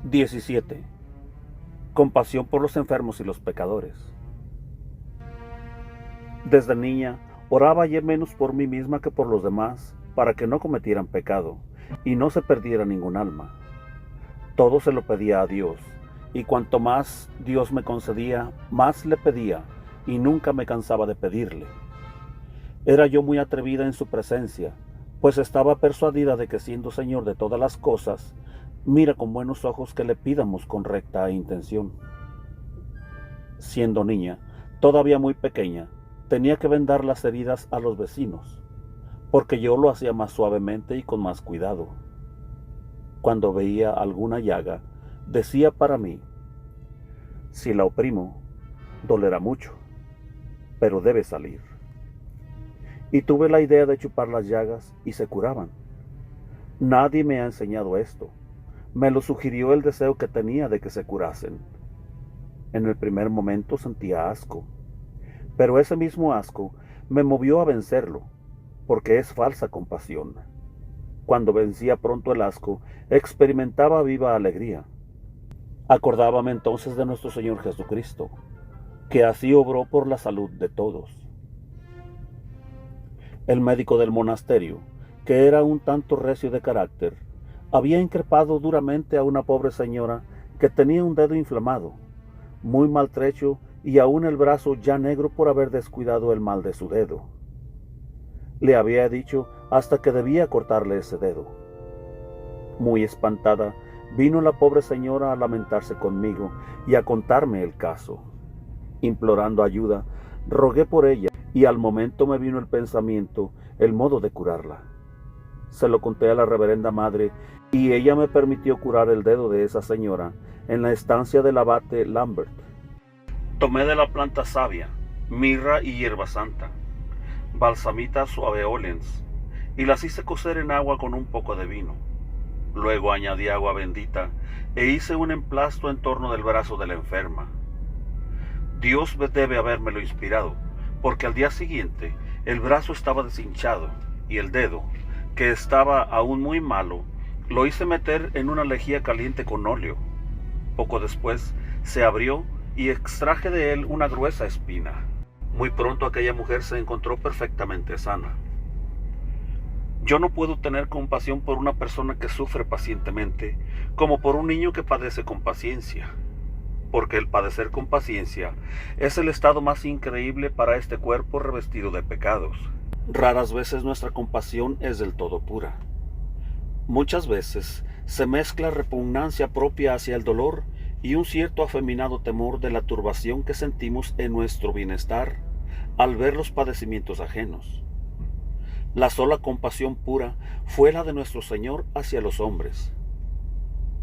17. Compasión por los enfermos y los pecadores. Desde niña oraba ayer menos por mí misma que por los demás, para que no cometieran pecado y no se perdiera ningún alma. Todo se lo pedía a Dios, y cuanto más Dios me concedía, más le pedía, y nunca me cansaba de pedirle. Era yo muy atrevida en su presencia, pues estaba persuadida de que siendo Señor de todas las cosas, mira con buenos ojos que le pidamos con recta intención. Siendo niña, todavía muy pequeña, tenía que vendar las heridas a los vecinos, porque yo lo hacía más suavemente y con más cuidado. Cuando veía alguna llaga, decía para mí: si la oprimo, dolerá mucho, pero debe salir. Y tuve la idea de chupar las llagas y se curaban. Nadie me ha enseñado esto. Me lo sugirió el deseo que tenía de que se curasen. En el primer momento sentía asco, pero ese mismo asco me movió a vencerlo, porque es falsa compasión. Cuando vencía pronto el asco, experimentaba viva alegría. Acordábame entonces de nuestro Señor Jesucristo, que así obró por la salud de todos. El médico del monasterio, que era un tanto recio de carácter, había increpado duramente a una pobre señora que tenía un dedo inflamado, muy maltrecho y aún el brazo ya negro por haber descuidado el mal de su dedo. Le había dicho hasta que debía cortarle ese dedo. Muy espantada, vino la pobre señora a lamentarse conmigo y a contarme el caso. Implorando ayuda, rogué por ella y al momento me vino el pensamiento, el modo de curarla. Se lo conté a la reverenda madre y ella me permitió curar el dedo de esa señora en la estancia del abate Lambert. Tomé de la planta savia, mirra y hierba santa, balsamita suaveolens, y las hice cocer en agua con un poco de vino. Luego añadí agua bendita e hice un emplasto en torno del brazo de la enferma. Dios debe habérmelo inspirado, porque al día siguiente el brazo estaba deshinchado y el dedo, que estaba aún muy malo, lo hice meter en una lejía caliente con óleo. Poco después se abrió y extraje de él una gruesa espina. Muy pronto aquella mujer se encontró perfectamente sana. Yo no puedo tener compasión por una persona que sufre pacientemente, como por un niño que padece con paciencia, porque el padecer con paciencia es el estado más increíble para este cuerpo revestido de pecados. Raras veces nuestra compasión es del todo pura. Muchas veces se mezcla repugnancia propia hacia el dolor y un cierto afeminado temor de la turbación que sentimos en nuestro bienestar al ver los padecimientos ajenos. La sola compasión pura fue la de nuestro Señor hacia los hombres.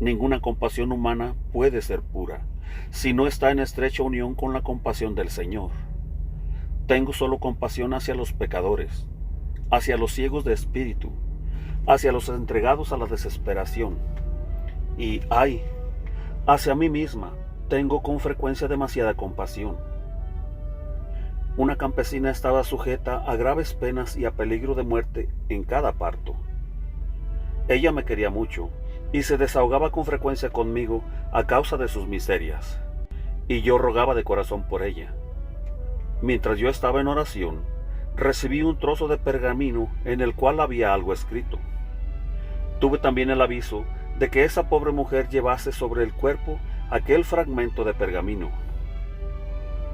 Ninguna compasión humana puede ser pura si no está en estrecha unión con la compasión del Señor. Tengo solo compasión hacia los pecadores, hacia los ciegos de espíritu, hacia los entregados a la desesperación. Y, ay, hacia mí misma tengo con frecuencia demasiada compasión. Una campesina estaba sujeta a graves penas y a peligro de muerte en cada parto. Ella me quería mucho y se desahogaba con frecuencia conmigo a causa de sus miserias, y yo rogaba de corazón por ella. Mientras yo estaba en oración, recibí un trozo de pergamino en el cual había algo escrito. Tuve también el aviso de que esa pobre mujer llevase sobre el cuerpo aquel fragmento de pergamino.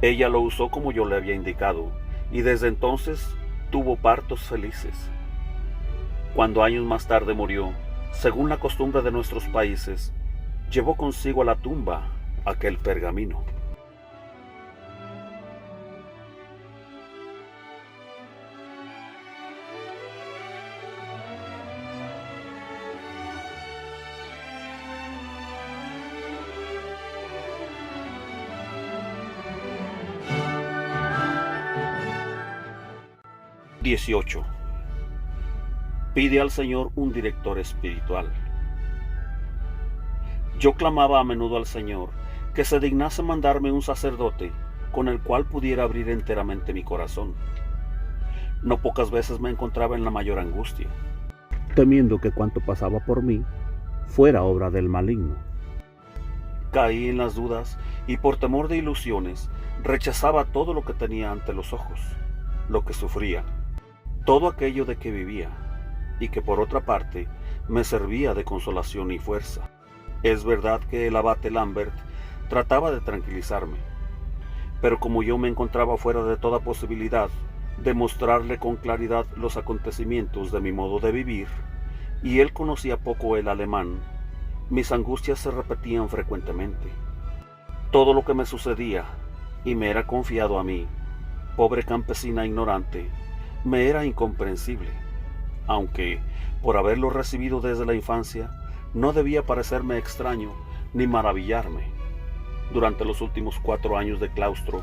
Ella lo usó como yo le había indicado, y desde entonces tuvo partos felices. Cuando años más tarde murió, según la costumbre de nuestros países, llevó consigo a la tumba aquel pergamino. (18) Pide al Señor un director espiritual. Yo clamaba a menudo al Señor que se dignase mandarme un sacerdote con el cual pudiera abrir enteramente mi corazón. No pocas veces me encontraba en la mayor angustia, temiendo que cuanto pasaba por mí fuera obra del maligno. Caí en las dudas y por temor de ilusiones rechazaba todo lo que tenía ante los ojos, lo que sufría, todo aquello de que vivía, y que por otra parte me servía de consolación y fuerza. Es verdad que el abate Lambert trataba de tranquilizarme, pero como yo me encontraba fuera de toda posibilidad de mostrarle con claridad los acontecimientos de mi modo de vivir, y él conocía poco el alemán, mis angustias se repetían frecuentemente. Todo lo que me sucedía, y me era confiado a mí, pobre campesina ignorante, me era incomprensible, aunque, por haberlo recibido desde la infancia, no debía parecerme extraño ni maravillarme. Durante los últimos 4 años de claustro,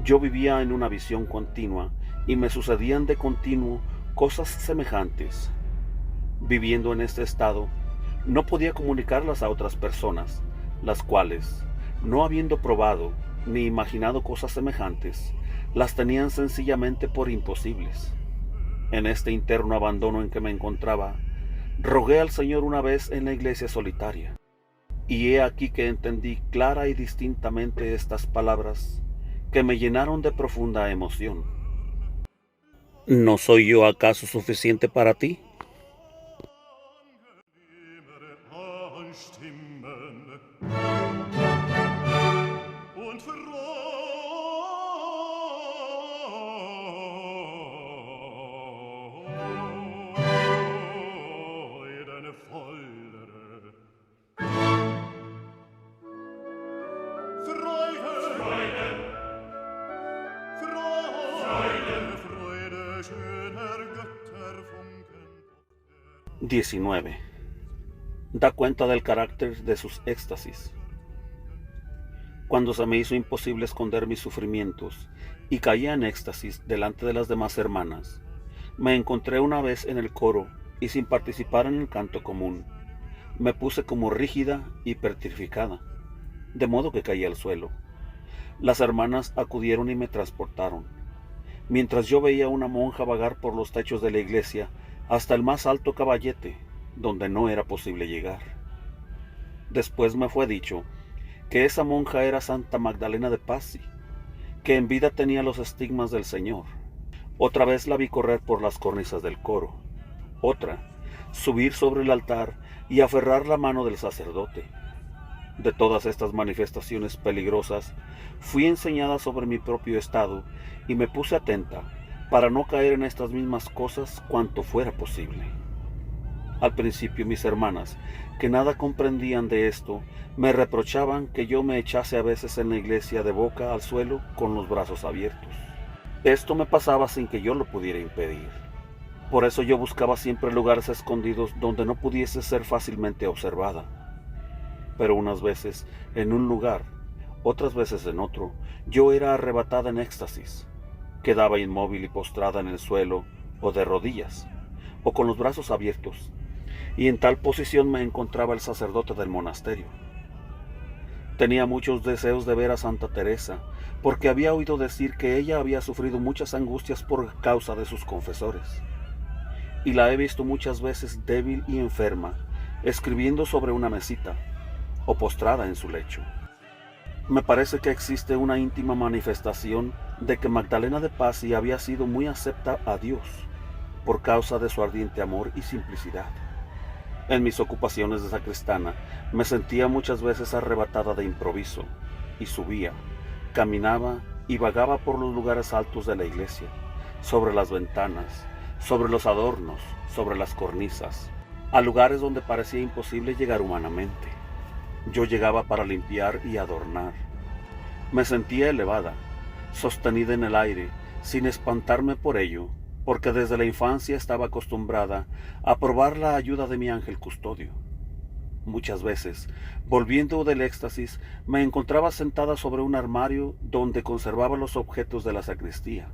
yo vivía en una visión continua y me sucedían de continuo cosas semejantes. Viviendo en este estado, no podía comunicarlas a otras personas, las cuales, no habiendo probado ni imaginado cosas semejantes, las tenían sencillamente por imposibles. En este interno abandono en que me encontraba, rogué al Señor una vez en la iglesia solitaria, y he aquí que entendí clara y distintamente estas palabras que me llenaron de profunda emoción. ¿No soy yo acaso suficiente para ti? Funken. 19. Da cuenta del carácter de sus éxtasis. Cuando se me hizo imposible esconder mis sufrimientos y caía en éxtasis delante de las demás hermanas, me encontré una vez en el coro y sin participar en el canto común, me puse como rígida y petrificada, de modo que caí al suelo. Las hermanas acudieron y me transportaron, mientras yo veía a una monja vagar por los techos de la iglesia hasta el más alto caballete, donde no era posible llegar. Después me fue dicho que esa monja era Santa Magdalena de Pazzi, que en vida tenía los estigmas del Señor. Otra vez la vi correr por las cornisas del coro. Otra, subir sobre el altar y aferrar la mano del sacerdote. De todas estas manifestaciones peligrosas, fui enseñada sobre mi propio estado y me puse atenta para no caer en estas mismas cosas cuanto fuera posible. Al principio mis hermanas, que nada comprendían de esto, me reprochaban que yo me echase a veces en la iglesia de boca al suelo con los brazos abiertos. Esto me pasaba sin que yo lo pudiera impedir. Por eso yo buscaba siempre lugares escondidos donde no pudiese ser fácilmente observada. Pero unas veces en un lugar, otras veces en otro, yo era arrebatada en éxtasis. Quedaba inmóvil y postrada en el suelo, o de rodillas, o con los brazos abiertos, y en tal posición me encontraba el sacerdote del monasterio. Tenía muchos deseos de ver a Santa Teresa, porque había oído decir que ella había sufrido muchas angustias por causa de sus confesores, y la he visto muchas veces débil y enferma, escribiendo sobre una mesita, o postrada en su lecho. Me parece que existe una íntima manifestación de que Magdalena de Pazzi había sido muy acepta a Dios, por causa de su ardiente amor y simplicidad. En mis ocupaciones de sacristana me sentía muchas veces arrebatada de improviso, y subía, caminaba y vagaba por los lugares altos de la iglesia, sobre las ventanas, sobre los adornos, sobre las cornisas, a lugares donde parecía imposible llegar humanamente. Yo llegaba para limpiar y adornar. Me sentía elevada, sostenida en el aire, sin espantarme por ello, porque desde la infancia estaba acostumbrada a probar la ayuda de mi ángel custodio. Muchas veces, volviendo del éxtasis, me encontraba sentada sobre un armario donde conservaba los objetos de la sacristía.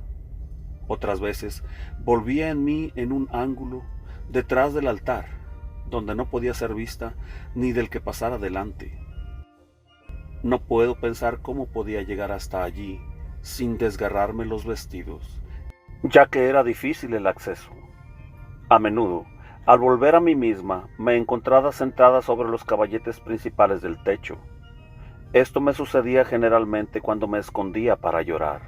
Otras veces, volvía en mí en un ángulo, detrás del altar, donde no podía ser vista ni del que pasara delante. No puedo pensar cómo podía llegar hasta allí sin desgarrarme los vestidos, ya que era difícil el acceso. A menudo, al volver a mí misma, me encontraba sentada sobre los caballetes principales del techo, Esto me sucedía generalmente cuando me escondía para llorar.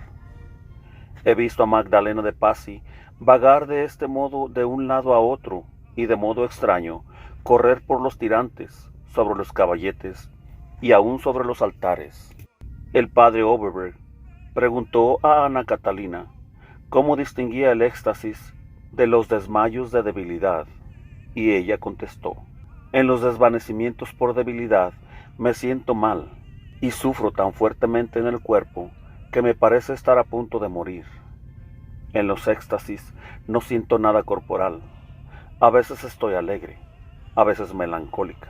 He visto a Magdalena de Pazzi vagar de este modo de un lado a otro y de modo extraño correr por los tirantes, sobre los caballetes y aún sobre los altares. El padre Oberberg preguntó a Ana Catalina cómo distinguía el éxtasis de los desmayos de debilidad, y ella contestó: en los desvanecimientos por debilidad me siento mal y sufro tan fuertemente en el cuerpo que me parece estar a punto de morir. En los éxtasis no siento nada corporal. A veces estoy alegre, a veces melancólica.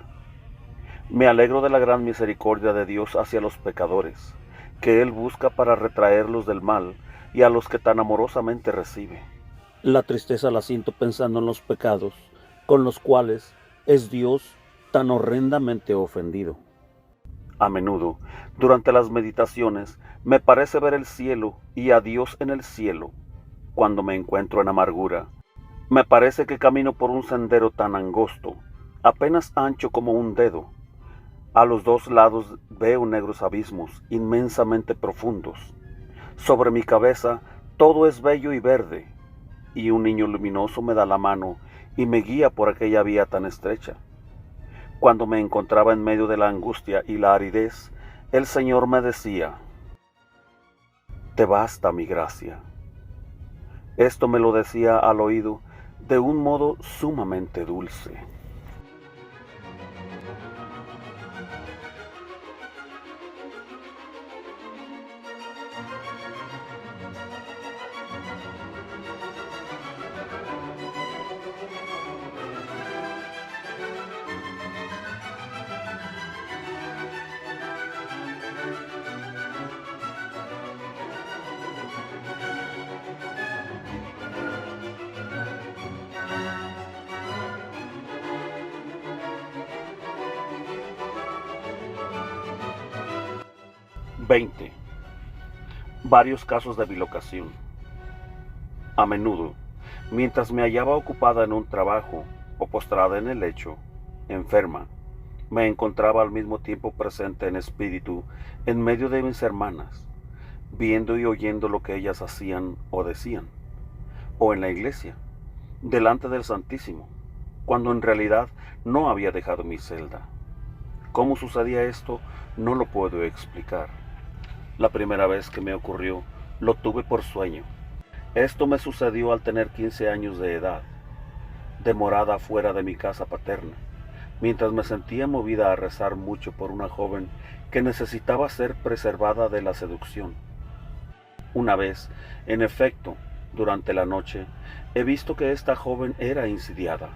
Me alegro de la gran misericordia de Dios hacia los pecadores, que Él busca para retraerlos del mal y a los que tan amorosamente recibe. La tristeza la siento pensando en los pecados con los cuales es Dios tan horrendamente ofendido. A menudo, durante las meditaciones, me parece ver el cielo y a Dios en el cielo. Cuando me encuentro en amargura, me parece que camino por un sendero tan angosto, apenas ancho como un dedo. A los dos lados veo negros abismos inmensamente profundos. Sobre mi cabeza todo es bello y verde, y un niño luminoso me da la mano y me guía por aquella vía tan estrecha. Cuando me encontraba en medio de la angustia y la aridez, el Señor me decía: te basta mi gracia. Esto me lo decía al oído de un modo sumamente dulce. (20) Varios casos de bilocación. A menudo, mientras me hallaba ocupada en un trabajo o postrada en el lecho, enferma, me encontraba al mismo tiempo presente en espíritu en medio de mis hermanas, viendo y oyendo lo que ellas hacían o decían, o en la iglesia, delante del Santísimo, cuando en realidad no había dejado mi celda. ¿Cómo sucedía esto? No lo puedo explicar. La primera vez que me ocurrió, lo tuve por sueño. Esto me sucedió al tener 15 años de edad, demorada fuera de mi casa paterna, mientras me sentía movida a rezar mucho por una joven que necesitaba ser preservada de la seducción. Una vez, en efecto, durante la noche, he visto que esta joven era insidiada.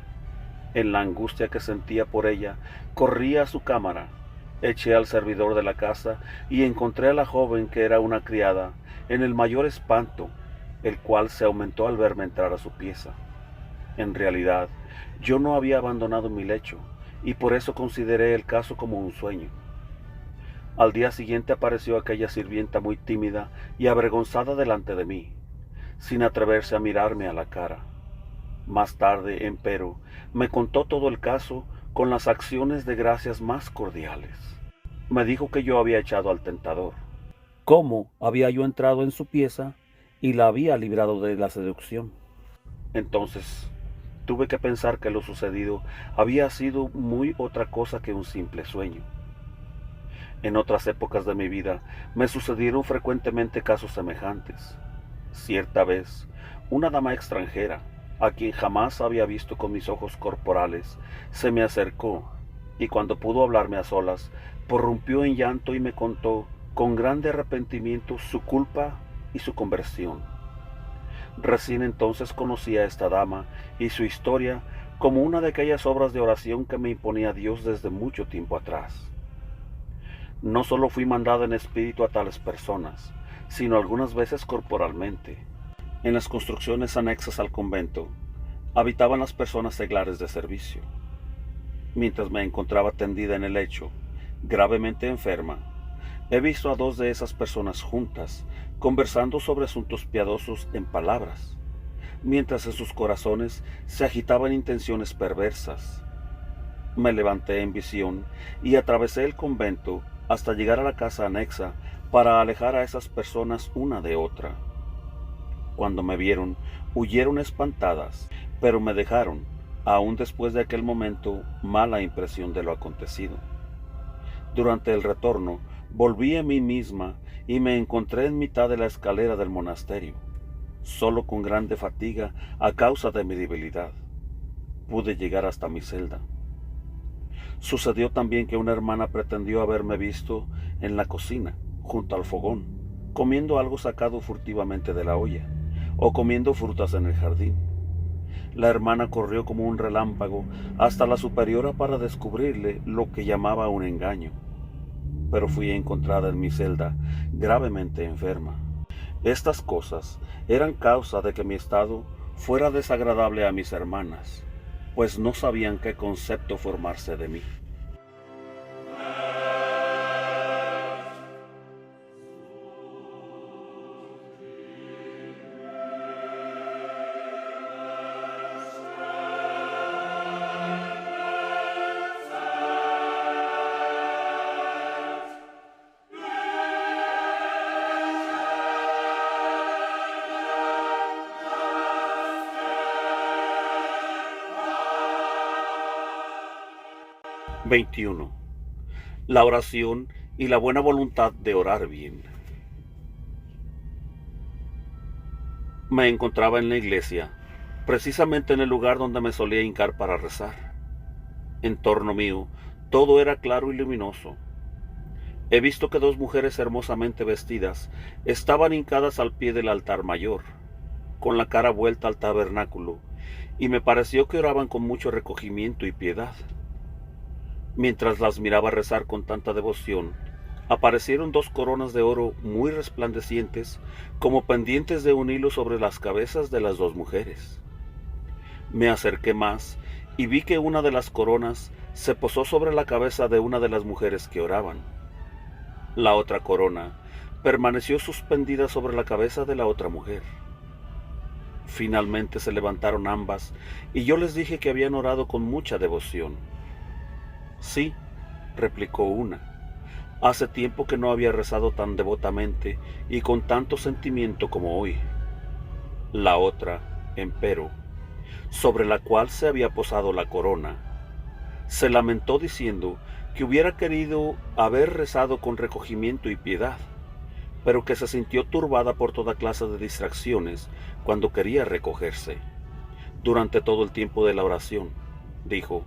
En la angustia que sentía por ella, corrí a su cámara, eché al servidor de la casa y encontré a la joven, que era una criada, en el mayor espanto, el cual se aumentó al verme entrar a su pieza. En realidad, yo no había abandonado mi lecho, y por eso consideré el caso como un sueño. Al día siguiente apareció aquella sirvienta muy tímida y avergonzada delante de mí, sin atreverse a mirarme a la cara. Más tarde, empero, me contó todo el caso con las acciones de gracias más cordiales. Me dijo que yo había echado al tentador, cómo había yo entrado en su pieza y la había librado de la seducción. Entonces tuve que pensar que lo sucedido había sido muy otra cosa que un simple sueño. En otras épocas de mi vida me sucedieron frecuentemente casos semejantes. Cierta vez, una dama extranjera, a quien jamás había visto con mis ojos corporales, se me acercó, y cuando pudo hablarme a solas, prorrumpió en llanto y me contó con grande arrepentimiento su culpa y su conversión. Recién entonces conocí a esta dama y su historia como una de aquellas obras de oración que me imponía Dios desde mucho tiempo atrás. No solo fui mandada en espíritu a tales personas, sino algunas veces corporalmente. En las construcciones anexas al convento, habitaban las personas seglares de servicio. Mientras me encontraba tendida en el lecho, gravemente enferma, he visto a dos de esas personas juntas, conversando sobre asuntos piadosos en palabras, mientras en sus corazones se agitaban intenciones perversas. Me levanté en visión y atravesé el convento hasta llegar a la casa anexa para alejar a esas personas una de otra. Cuando me vieron, huyeron espantadas, pero me dejaron, aún después de aquel momento, mala impresión de lo acontecido. Durante el retorno, volví a mí misma y me encontré en mitad de la escalera del monasterio, solo con grande fatiga a causa de mi debilidad. Pude llegar hasta mi celda. Sucedió también que una hermana pretendió haberme visto en la cocina, junto al fogón, comiendo algo sacado furtivamente de la olla, o comiendo frutas en el jardín. La hermana corrió como un relámpago hasta la superiora para descubrirle lo que llamaba un engaño, pero fui encontrada en mi celda gravemente enferma. Estas cosas eran causa de que mi estado fuera desagradable a mis hermanas, pues no sabían qué concepto formarse de mí. XXI. La oración y la buena voluntad de orar bien. Me encontraba en la iglesia, precisamente en el lugar donde me solía hincar para rezar. En torno mío, todo era claro y luminoso. He visto que dos mujeres hermosamente vestidas estaban hincadas al pie del altar mayor, con la cara vuelta al tabernáculo, y me pareció que oraban con mucho recogimiento y piedad. Mientras las miraba rezar con tanta devoción, aparecieron dos coronas de oro muy resplandecientes, como pendientes de un hilo sobre las cabezas de las dos mujeres. Me acerqué más y vi que una de las coronas se posó sobre la cabeza de una de las mujeres que oraban. La otra corona permaneció suspendida sobre la cabeza de la otra mujer. Finalmente se levantaron ambas y yo les dije que habían orado con mucha devoción. Sí, replicó una, hace tiempo que no había rezado tan devotamente y con tanto sentimiento como hoy. La otra, empero, sobre la cual se había posado la corona, se lamentó diciendo que hubiera querido haber rezado con recogimiento y piedad, pero que se sintió turbada por toda clase de distracciones cuando quería recogerse. Durante todo el tiempo de la oración, dijo,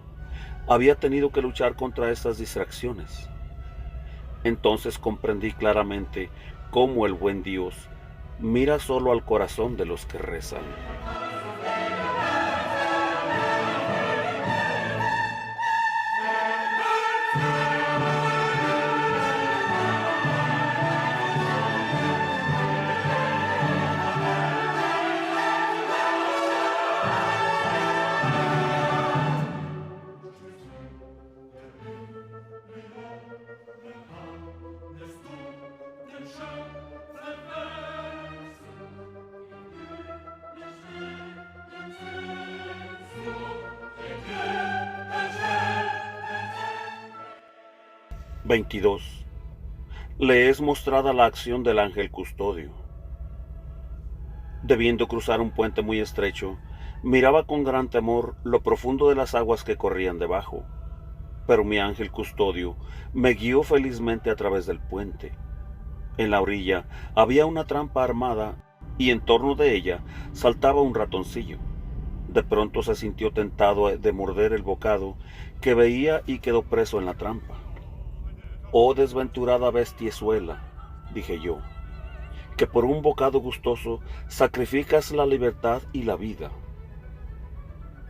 había tenido que luchar contra estas distracciones. Entonces comprendí claramente cómo el buen Dios mira solo al corazón de los que rezan. XXII. Le es mostrada la acción del ángel custodio. Debiendo cruzar un puente muy estrecho, miraba con gran temor lo profundo de las aguas que corrían debajo, pero mi ángel custodio me guió felizmente a través del puente. En la orilla había una trampa armada y en torno de ella saltaba un ratoncillo. De pronto se sintió tentado de morder el bocado que veía y quedó preso en la trampa. Oh desventurada bestiezuela, dije yo, que por un bocado gustoso sacrificas la libertad y la vida.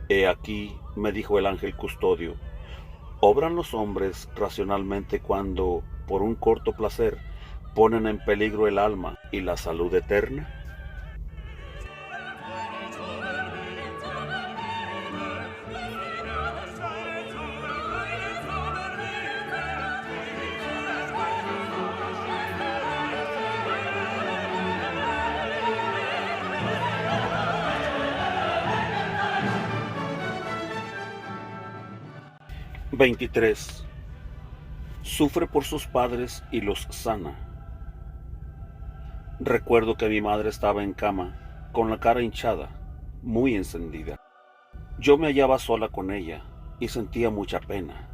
He aquí, me dijo el ángel custodio, obran los hombres racionalmente cuando, por un corto placer, ponen en peligro el alma y la salud eterna. XXIII. Sufre por sus padres y los sana. Recuerdo que mi madre estaba en cama, con la cara hinchada, muy encendida. Yo me hallaba sola con ella y sentía mucha pena.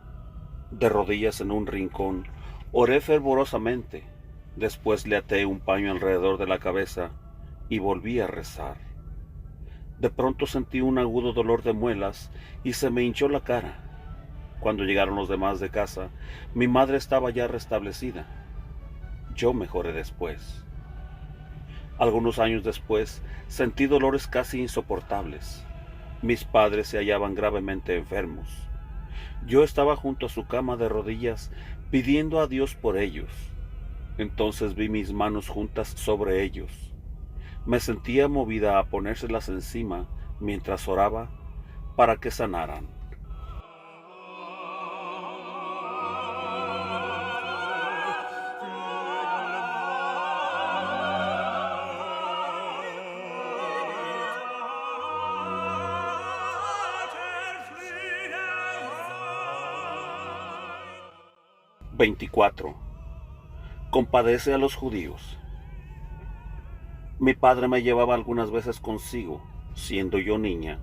De rodillas en un rincón, oré fervorosamente. Después le até un paño alrededor de la cabeza y volví a rezar. De pronto sentí un agudo dolor de muelas y se me hinchó la cara. Cuando llegaron los demás de casa, mi madre estaba ya restablecida. Yo mejoré después. Algunos años después, sentí dolores casi insoportables. Mis padres se hallaban gravemente enfermos. Yo estaba junto a su cama de rodillas, pidiendo a Dios por ellos. Entonces vi mis manos juntas sobre ellos. Me sentía movida a ponérselas encima mientras oraba para que sanaran. (24) Compadece a los judíos. Mi padre me llevaba algunas veces consigo, siendo yo niña,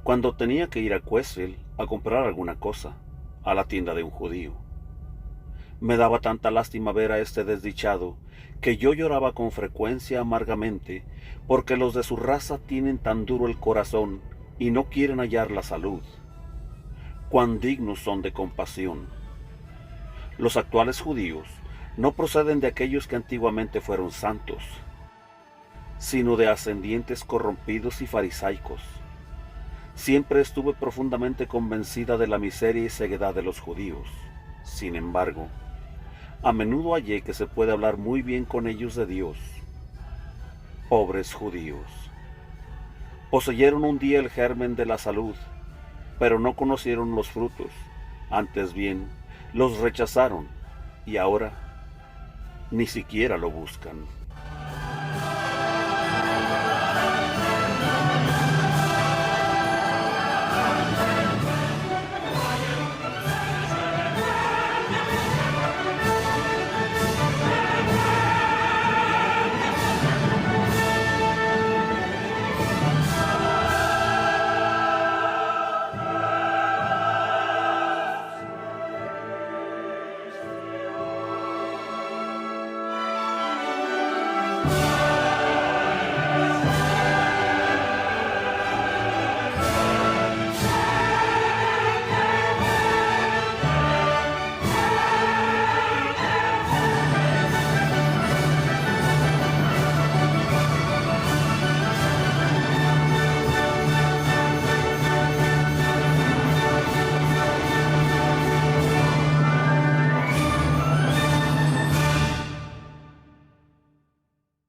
cuando tenía que ir a Questville a comprar alguna cosa, a la tienda de un judío. Me daba tanta lástima ver a este desdichado, que yo lloraba con frecuencia amargamente, porque los de su raza tienen tan duro el corazón y no quieren hallar la salud. Cuán dignos son de compasión. Los actuales judíos no proceden de aquellos que antiguamente fueron santos, sino de ascendientes corrompidos y farisaicos. Siempre estuve profundamente convencida de la miseria y ceguedad de los judíos. Sin embargo, a menudo hallé que se puede hablar muy bien con ellos de Dios. Pobres judíos. Poseyeron un día el germen de la salud, pero no conocieron los frutos. Antes bien, los rechazaron y ahora ni siquiera lo buscan.